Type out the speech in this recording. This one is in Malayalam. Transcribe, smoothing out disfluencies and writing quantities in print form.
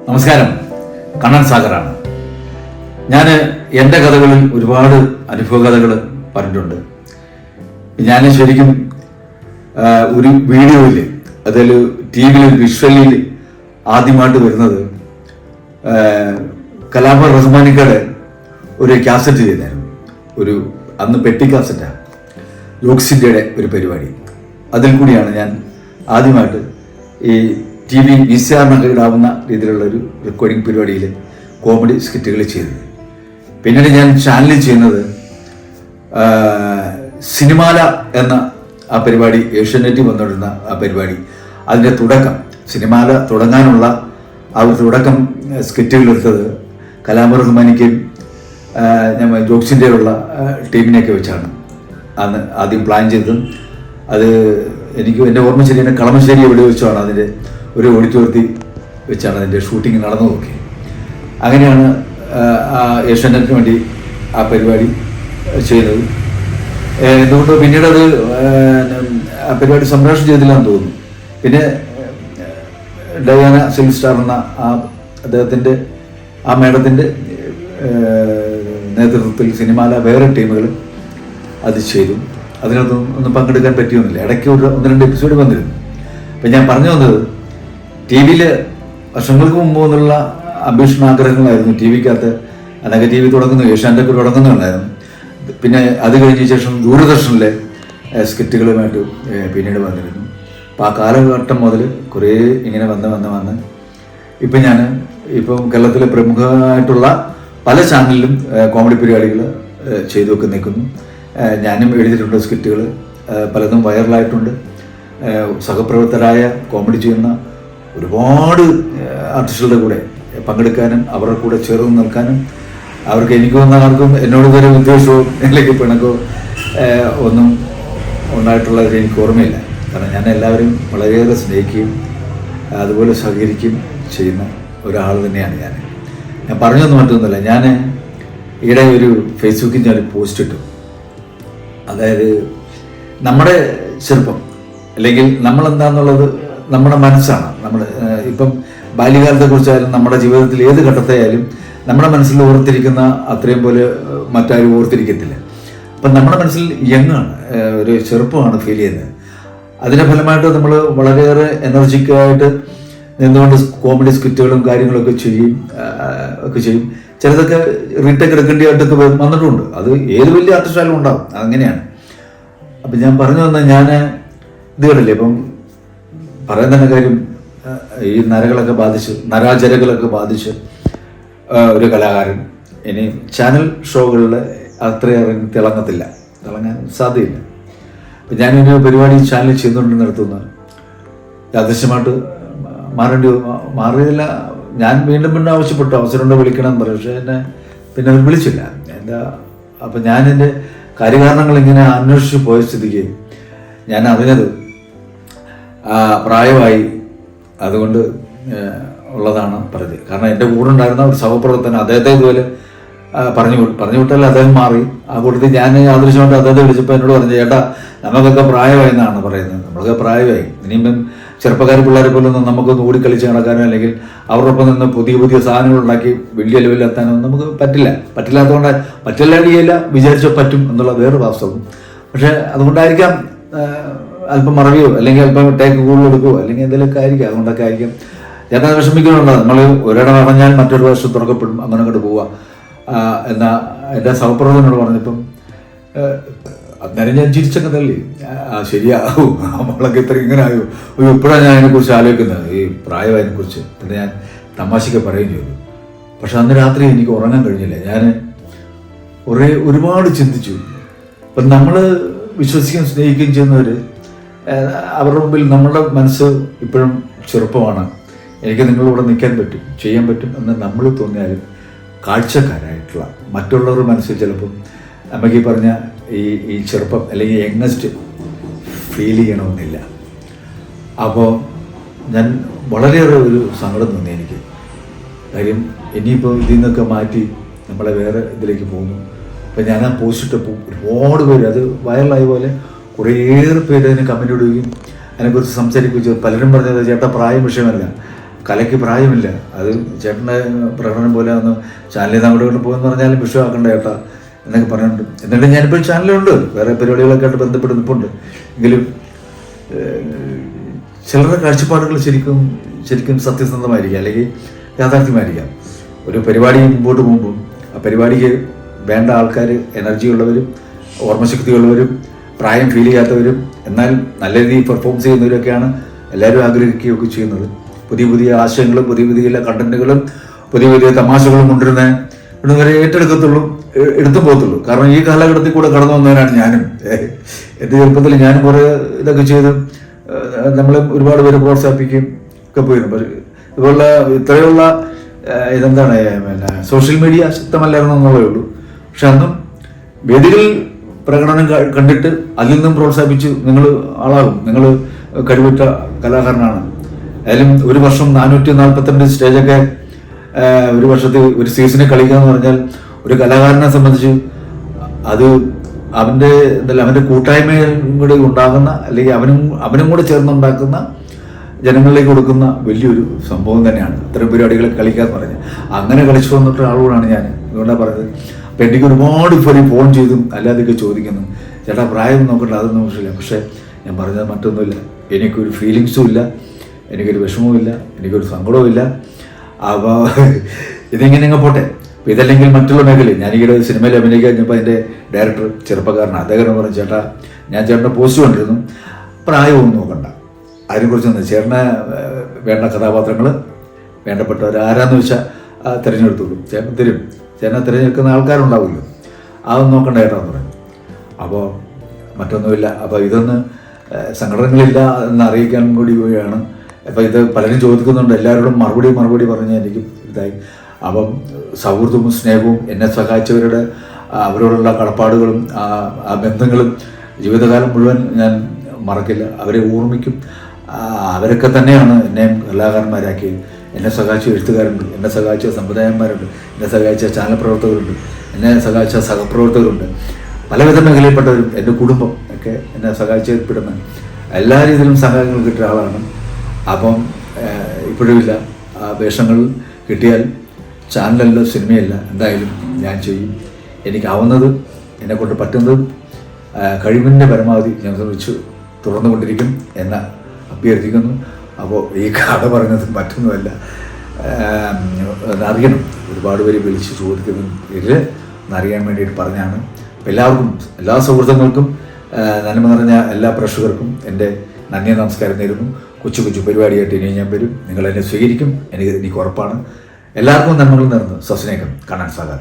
നമസ്കാരം, കണ്ണൻ സാഗറാണ്. ഞാൻ എൻ്റെ കഥകളിൽ ഒരുപാട് അനുഭവ കഥകൾ പറഞ്ഞിട്ടുണ്ട്. ഞാൻ ശരിക്കും ഒരു വീഡിയോയിൽ, അതിൽ ടി വിയിൽ വിഷ്വലിൽ ആദ്യമായിട്ട് വരുന്നത് കലാമർ റഹ്മാനിക്കയുടെ ഒരു കാസറ്റ് ചെയ്തായിരുന്നു. അന്ന് പെട്ടി കാസറ്റാണ്, ജോക്സിൻ്റെ ഒരു പരിപാടി. അതിൽ കൂടിയാണ് ഞാൻ ആദ്യമായിട്ട് ഈ ടി വി VCR ഇടാവുന്ന രീതിയിലുള്ള ഒരു റെക്കോർഡിംഗ് പരിപാടിയിൽ കോമഡി സ്കിറ്റുകൾ ചെയ്തത്. പിന്നീട് ഞാൻ ചാനലിൽ ചെയ്യുന്നത് സിനിമാല എന്ന ആ പരിപാടി, ഏഷ്യാനെറ്റിൽ വന്നുകൊണ്ടിരുന്ന ആ പരിപാടി. അതിൻ്റെ തുടക്കം, സിനിമാല തുടങ്ങാനുള്ള ആ ഒരു തുടക്കം സ്കിറ്റുകൾ എടുത്തത് കലാമർ റഹ്മാനിക്കും ജോക്സിൻ്റെ ഉള്ള ടീമിനെയൊക്കെ വെച്ചാണ് അന്ന് ആദ്യം പ്ലാൻ ചെയ്തതും. അത് എനിക്ക് എൻ്റെ ഓർമ്മ ശരിയാണ്, കളമശ്ശേരി എവിടെ വെച്ചാണ് അതിൻ്റെ ഒരു ഓഡിറ്റോറിയത്തിൽ വെച്ചാണ് അതിൻ്റെ ഷൂട്ടിംഗ് നടന്നു നോക്കി. അങ്ങനെയാണ് ഏഷ്യാനെറ്റിന് വേണ്ടി ആ പരിപാടി ചെയ്യുന്നത്. എന്തുകൊണ്ട് പിന്നീട് അത് ആ പരിപാടി സംപ്രേഷണം ചെയ്തില്ലാന്ന് തോന്നുന്നു. പിന്നെ ഡയാന സിൽവർ സ്റ്റാർ എന്ന അദ്ദേഹത്തിൻ്റെ മേഡത്തിൻ്റെ നേതൃത്വത്തിൽ സിനിമാല വേറെ ടീമുകൾ അത് ചെയ്തു. അതിനൊന്നും പങ്കെടുക്കാൻ പറ്റിയൊന്നുമില്ല. ഇടയ്ക്ക് 1-2 എപ്പിസോഡ് വന്നിരുന്നു. അപ്പം ഞാൻ പറഞ്ഞു വന്നത്, ടി വിയിൽ വർഷങ്ങൾക്ക് മുമ്പ് എന്നുള്ള അംബീഷൻ ആഗ്രഹങ്ങളായിരുന്നു. ടി വിക്കകത്ത് അതൊക്കെ ടി വി തുടങ്ങുന്നു, ഏഷ്യാനെറ്റൊക്കെ തുടങ്ങുന്നുണ്ടായിരുന്നു. പിന്നെ അത് കഴിഞ്ഞ ശേഷം ദൂരദർശനിലെ സ്കിറ്റുകളുമായിട്ട് പിന്നീട് വന്നിരുന്നു. അപ്പോൾ ആ കാലഘട്ടം മുതൽ കുറേ ഇങ്ങനെ വന്ന് ഇപ്പം കേരളത്തിലെ പ്രമുഖമായിട്ടുള്ള പല ചാനലിലും കോമഡി പരിപാടികൾ ചെയ്തൊക്കെ നിൽക്കുന്നു. ഞാനും എഴുതിയിട്ടുണ്ട് സ്കിറ്റുകൾ, പലതും വൈറലായിട്ടുണ്ട്. സഹപ്രവർത്തകരായ കോമഡി ചെയ്യുന്ന ഒരുപാട് ആർട്ടിസ്റ്റുകളുടെ കൂടെ പങ്കെടുക്കാനും അവരുടെ കൂടെ ചേർന്ന് നിൽക്കാനും, അവർക്ക് എനിക്ക് വന്ന ആർക്കും എന്നോട് ഇതുവരെ ഉദ്ദേശമോ അല്ലെങ്കിൽ പിണക്കോ ഒന്നും ഉണ്ടായിട്ടുള്ളത് എനിക്ക് ഓർമ്മയില്ല. കാരണം ഞാൻ എല്ലാവരും വളരെയേറെ സ്നേഹിക്കുകയും അതുപോലെ സഹകരിക്കുകയും ചെയ്യുന്ന ഒരാൾ തന്നെയാണ് ഞാൻ പറഞ്ഞൊന്നും മറ്റൊന്നുമില്ല. ഞാൻ ഈയിടെ ഒരു ഫേസ്ബുക്കിൽ ഞാനൊരു പോസ്റ്റ് ഇട്ടു. അതായത് നമ്മുടെ ചെറുപ്പം, അല്ലെങ്കിൽ നമ്മളെന്താന്നുള്ളത് നമ്മുടെ മനസ്സാണ്. നമ്മൾ ഇപ്പം ബാല്യകാലത്തെക്കുറിച്ചായാലും നമ്മുടെ ജീവിതത്തിൽ ഏത് ഘട്ടത്തെയായാലും നമ്മുടെ മനസ്സിൽ ഓർത്തിരിക്കുന്ന അത്രയും പോലെ മറ്റാരും ഓർത്തിരിക്കത്തില്ല. അപ്പം നമ്മുടെ മനസ്സിൽ യങ്ങാണ്, ഒരു ചെറുപ്പമാണ് ഫീൽ ചെയ്യുന്നത്. അതിൻ്റെ ഫലമായിട്ട് നമ്മൾ വളരെയേറെ എനർജിക്കായിട്ട് നിന്നുകൊണ്ട് കോമഡി സ്കിറ്റുകളും കാര്യങ്ങളൊക്കെ ചെയ്യും. ചിലതൊക്കെ റീടേക്ക് എടുക്കേണ്ടതായിട്ടൊക്കെ വന്നിട്ടുണ്ട്. അത് ഏത് വലിയ ആർട്ടിസ്റ്റായാലും ഉണ്ടാവും, അങ്ങനെയാണ്. അപ്പം ഞാൻ പറഞ്ഞു വന്നാൽ, ഞാൻ ഇത് കണ്ടില്ലേ, ഇപ്പം പറയാൻ തന്നെ കാര്യം, ഈ നരാചരകളൊക്കെ ബാധിച്ച് ഒരു കലാകാരൻ ഇനി ചാനൽ ഷോകളിൽ അത്രയേറെ തിളങ്ങാൻ സാധ്യതയില്ല. അപ്പം ഞാനൊരു പരിപാടി ചാനൽ ചെയ്തുകൊണ്ടിരുന്നിടത്തുനിന്ന് യാദൃശ്യമായിട്ട് മാറിയില്ല. ഞാൻ വീണ്ടും ആവശ്യപ്പെട്ടു, അവസരമുണ്ടോ വിളിക്കണം എന്ന് പറയും. പക്ഷേ എന്നെ പിന്നെ അവർ വിളിച്ചില്ല. അപ്പം ഞാൻ എൻ്റെ കാര്യകാരണങ്ങൾ ഇങ്ങനെ അന്വേഷിച്ച് പോയ സ്ഥിതിക്ക് ഞാൻ അറിഞ്ഞത് പ്രായമായി, അതുകൊണ്ട് ഉള്ളതാണ് പറഞ്ഞത്. കാരണം എൻ്റെ കൂടെ ഉണ്ടായിരുന്ന ഒരു സഹപ്രവർത്തകൻ, അദ്ദേഹത്തെ ഇതുപോലെ പറഞ്ഞു വിട്ടാൽ അദ്ദേഹം മാറി. ആ കൂട്ടത്തിൽ ഞാൻ ആദർശമായിട്ട് അദ്ദേഹത്തെ വിളിച്ചപ്പോൾ എന്നോട് പറഞ്ഞു, ചേട്ടാ നമുക്കൊക്കെ പ്രായമായി എന്നാണ് പറയുന്നത്. നമ്മളൊക്കെ പ്രായമായി, ഇനിയിപ്പം ചെറുപ്പക്കാർ പിള്ളേരെ പോലൊന്നും നമുക്കൊന്ന് ഓടിക്കളിച്ച് നടക്കാനോ അല്ലെങ്കിൽ അവരോടൊപ്പം നിന്ന് പുതിയ സാധനങ്ങൾ ഉണ്ടാക്കി വലിയ ലെവലിലെത്താനോ നമുക്ക് പറ്റില്ലാത്തതുകൊണ്ട് പറ്റില്ലാണ്ടിയല്ല, വിചാരിച്ചോ പറ്റും എന്നുള്ള വേറൊരു വാസ്തവം. പക്ഷേ അതുകൊണ്ടായിരിക്കാം അല്പം മറവിയോ അല്ലെങ്കിൽ അല്പം ടേക്ക് കൂടുതൽ എടുക്കുകയോ അല്ലെങ്കിൽ എന്തെങ്കിലുമൊക്കെ ആയിരിക്കും. അതുകൊണ്ടൊക്കെ ആയിരിക്കും ഞാൻ വിഷമിക്കുന്നുണ്ടോ. നമ്മൾ ഒരിടം അറിഞ്ഞാൽ മറ്റൊരു വർഷം തുറക്കപ്പെടും, അങ്ങനെ അങ്ങോട്ട് പോവുക എന്നാ എൻ്റെ സഹപ്രവർത്തകനോട് പറഞ്ഞപ്പം അന്നേരം ഞാൻ ചിരിച്ചൊക്കെ തള്ളി. ശരിയാവും, നമ്മളൊക്കെ ഇത്ര ഇങ്ങനെ ആയോ, ഇപ്പോഴാണ് ഞാൻ അതിനെക്കുറിച്ച് ആലോചിക്കുന്നത്, ഈ പ്രായമായതിനെക്കുറിച്ച്. പിന്നെ ഞാൻ തമാശയ്ക്ക് പറയുകയും ചെയ്തു. പക്ഷെ അന്ന് രാത്രി എനിക്ക് ഉറങ്ങാൻ കഴിഞ്ഞില്ല. ഞാൻ ഒരുപാട് ചിന്തിച്ചു. ഇപ്പം നമ്മൾ വിശ്വസിക്കുകയും സ്നേഹിക്കുകയും ചെയ്യുന്നവർ, അവരുടെ മുമ്പിൽ നമ്മളുടെ മനസ്സ് ഇപ്പോഴും ചെറുപ്പമാണ്, എനിക്ക് നിങ്ങളിവിടെ നിൽക്കാൻ പറ്റും, ചെയ്യാൻ പറ്റും എന്ന് നമ്മൾ തോന്നിയാലും കാഴ്ചക്കാരായിട്ടുള്ള മറ്റുള്ളവരുടെ മനസ്സിൽ ചിലപ്പം നമുക്ക് ഈ പറഞ്ഞ ഈ ചെറുപ്പം അല്ലെങ്കിൽ യങ്ങസ്റ്റ് ഫീൽ ചെയ്യണമെന്നില്ല. അപ്പോൾ ഞാൻ വളരെയേറെ ഒരു സങ്കടം തോന്നി എനിക്ക്. കാര്യം ഇനിയിപ്പോൾ ഇതിൽ നിന്നൊക്കെ മാറ്റി നമ്മളെ വേറെ ഇതിലേക്ക് പോകുന്നു. അപ്പം ഞാൻ ആ പോസ്റ്റ് ഇട്ടപ്പോൾ ഒരുപാട് പേര്, അത് വൈറലായ പോലെ കുറേയേറെ പേര് അതിന് കമൻ്റ് ഇടുകയും അതിനെക്കുറിച്ച് സംസാരിക്കുകയും ചെയ്തു. പലരും പറഞ്ഞത് ചേട്ടാ പ്രായം വിഷയമല്ല, കലയ്ക്ക് പ്രായമില്ല. അത് ചേട്ടൻ്റെ പ്രകടനം പോലെ ഒന്ന് ചാനലിൽ നിന്ന് അങ്ങോട്ട് കൊണ്ട് പോകുമെന്ന് പറഞ്ഞാലും വിഷയമാക്കണ്ട ചേട്ടാ എന്നൊക്കെ പറയുന്നുണ്ട്. എന്നിട്ട് ഞാനിപ്പോൾ ചാനലുണ്ട്, വേറെ പരിപാടികളൊക്കെ ആയിട്ട് ബന്ധപ്പെട്ട് നിൽപ്പുണ്ട്. എങ്കിലും ചിലരുടെ കാഴ്ചപ്പാടുകൾ ശരിക്കും സത്യസന്ധമായിരിക്കാം, അല്ലെങ്കിൽ യാഥാർത്ഥ്യമായിരിക്കാം. ഒരു പരിപാടി മുമ്പോട്ട് പോകുമ്പോൾ ആ പരിപാടിക്ക് വേണ്ട ആൾക്കാർ എനർജി ഉള്ളവരും ഓർമ്മശക്തിയുള്ളവരും പ്രായം ഫീൽ ചെയ്യാത്തവരും എന്നാൽ നല്ല രീതിയിൽ പെർഫോം ചെയ്യുന്നവരൊക്കെയാണ് എല്ലാവരും ആഗ്രഹിക്കുകയൊക്കെ ചെയ്യുന്നത്. പുതിയ ആശയങ്ങളും പുതിയ കണ്ടന്റുകളും പുതിയ തമാശകളും കൊണ്ടുവരുന്നവരെ ഏറ്റെടുക്കത്തുള്ളൂ, എടുത്തു പോകത്തുള്ളൂ. കാരണം ഈ കാലഘട്ടത്തിൽ കൂടെ കടന്നു വന്നവരാണ് ഞാനും. എൻ്റെ ചെറുപ്പത്തിൽ ഞാനും കുറേ ഇതൊക്കെ ചെയ്ത് നമ്മളെ ഒരുപാട് പേര് പ്രോത്സാഹിപ്പിക്കുകയും ഒക്കെ പോയിരുന്നു. ഇതുപോലുള്ള ഇത്രയുള്ള ഇതെന്താണ് സോഷ്യൽ മീഡിയ ശക്തമല്ലായിരുന്നു എന്നുള്ളതേ ഉള്ളൂ. പക്ഷെ അന്നും വേദികളിൽ പ്രകടനം കണ്ടിട്ട് അതിൽ നിന്നും പ്രോത്സാഹിപ്പിച്ച് നിങ്ങൾ ആളാകും, നിങ്ങൾ കഴിവുറ്റ കലാകാരനാണ്. അതിലും ഒരു വർഷം 442 സ്റ്റേജൊക്കെ ഒരു വർഷത്തിൽ ഒരു സീസണിൽ കളിക്കുക എന്ന് പറഞ്ഞാൽ ഒരു കലാകാരനെ സംബന്ധിച്ച് അത് അവൻ്റെ കൂട്ടായ്മയും കൂടെ ഉണ്ടാകുന്ന, അല്ലെങ്കിൽ അവനും കൂടെ ചേർന്നുണ്ടാക്കുന്ന ജനങ്ങളിലേക്ക് കൊടുക്കുന്ന വലിയൊരു സംഭവം തന്നെയാണ് ഇത്തരം പരിപാടികൾ കളിക്കുക എന്ന് പറഞ്ഞാൽ. അങ്ങനെ കളിച്ചു വന്നിട്ട് ആളുകളാണ് ഞാൻ. അതുകൊണ്ടാണ് പറഞ്ഞത്. അപ്പം എനിക്ക് ഒരുപാട് ഫോൺ ചെയ്തും അല്ലാതെയൊക്കെ ചോദിക്കുന്നു, ചേട്ടാ പ്രായം നോക്കണ്ട, അതൊന്നും ആവശ്യമില്ല. പക്ഷേ ഞാൻ പറഞ്ഞത് മറ്റൊന്നുമില്ല, എനിക്കൊരു ഫീലിങ്സും ഇല്ല, എനിക്കൊരു വിഷമവും ഇല്ല, എനിക്കൊരു സങ്കടവും ഇല്ല. അപ്പോൾ ഇതിങ്ങനെ അങ്ങ് പോട്ടെ. അപ്പോൾ ഇതല്ലെങ്കിൽ മറ്റുള്ള മേഖലയിൽ ഞാനീയുടെ സിനിമയിൽ അഭിനയിക്കാൻ കഴിഞ്ഞപ്പോൾ അതിൻ്റെ ഡയറക്ടർ ചെറുപ്പക്കാരനാണ്. അദ്ദേഹം പറഞ്ഞു, ചേട്ടാ ഞാൻ ചേട്ടൻ്റെ പോസ്റ്റ് കണ്ടിരുന്നു, പ്രായമൊന്നും നോക്കണ്ട, അതിനെക്കുറിച്ചൊന്നും ചേട്ടന് വേണ്ട കഥാപാത്രങ്ങൾ വേണ്ടപ്പെട്ടവരാരാന്ന് വെച്ചാൽ തിരഞ്ഞെടുത്തോളൂ, ചേട്ടൻ തരും, ചേട്ടനെ തിരഞ്ഞെടുക്കുന്ന ആൾക്കാരുണ്ടാവുമല്ലോ, അതൊന്നും നോക്കണ്ട ചേട്ടാന്ന് പറഞ്ഞു. അപ്പോൾ മറ്റൊന്നുമില്ല. അപ്പോൾ ഇതൊന്ന് സംഘടനകളില്ല എന്ന് അറിയിക്കാൻ കൂടി പോവുകയാണ്. അപ്പോൾ ഇത് പലരും ചോദിക്കുന്നുണ്ട്, എല്ലാവരോടും മറുപടി പറഞ്ഞ് എനിക്ക് ഇതായി. അപ്പം സൗഹൃദവും സ്നേഹവും എന്നെ സഹായിച്ചവരുടെ അവരോടുള്ള കടപ്പാടുകളും ആ ബന്ധങ്ങളും ജീവിതകാലം മുഴുവൻ ഞാൻ മറക്കില്ല, അവരെ ഓർമ്മിക്കും. അവരൊക്കെ തന്നെയാണ് എന്നെ കലാകാരന്മാരാക്കിയത്. എന്നെ സഹായിച്ച എഴുത്തുകാരുണ്ട്, എന്നെ സഹായിച്ച സമുദായന്മാരുണ്ട്, എന്നെ സഹായിച്ച ചാനൽ പ്രവർത്തകരുണ്ട്, എന്നെ സഹായിച്ച സഹപ്രവർത്തകരുണ്ട്, പലവിധ മേഖലയിൽപ്പെട്ടവരും എൻ്റെ കുടുംബം ഒക്കെ എന്നെ സഹായിച്ചപ്പെടുന്ന എല്ലാ രീതിയിലും സഹായങ്ങൾ കിട്ടിയ ആളാണ്. അപ്പം ഇപ്പോഴുമില്ല, ആ വേഷങ്ങൾ കിട്ടിയാൽ ചാനലല്ല സിനിമയല്ല എന്തായാലും ഞാൻ ചെയ്യും. എനിക്കാവുന്നത് എന്നെക്കൊണ്ട് പറ്റുന്നതും കഴിവിൻ്റെ പരമാവധി ഞാൻ ശ്രമിച്ചു തുറന്നുകൊണ്ടിരിക്കും എന്ന് അഭ്യർത്ഥിക്കുന്നു. അപ്പോൾ ഈ കഥ പറഞ്ഞത് മറ്റൊന്നുമല്ല, അറിയണം, ഒരുപാട് പേര് വിളിച്ച് ചോദിക്കുന്നതിൽ അറിയാൻ വേണ്ടിയിട്ട് പറഞ്ഞാണ്. അപ്പോൾ എല്ലാവർക്കും, എല്ലാ സുഹൃത്തുക്കൾക്കും, നന്മ നിറഞ്ഞ എല്ലാ പ്രേക്ഷകർക്കും എൻ്റെ നന്ദി നമസ്കാരം നേരുന്നു. കൊച്ചു പരിപാടിയായിട്ട് ഇനി ഞാൻ വരും, നിങ്ങളെന്നെ സ്വീകരിക്കും, എനിക്ക് ഉറപ്പാണ്. എല്ലാവർക്കും നന്മകൾ നേർന്ന് സസ്നേഹം. കാണാൻ സാഗർ.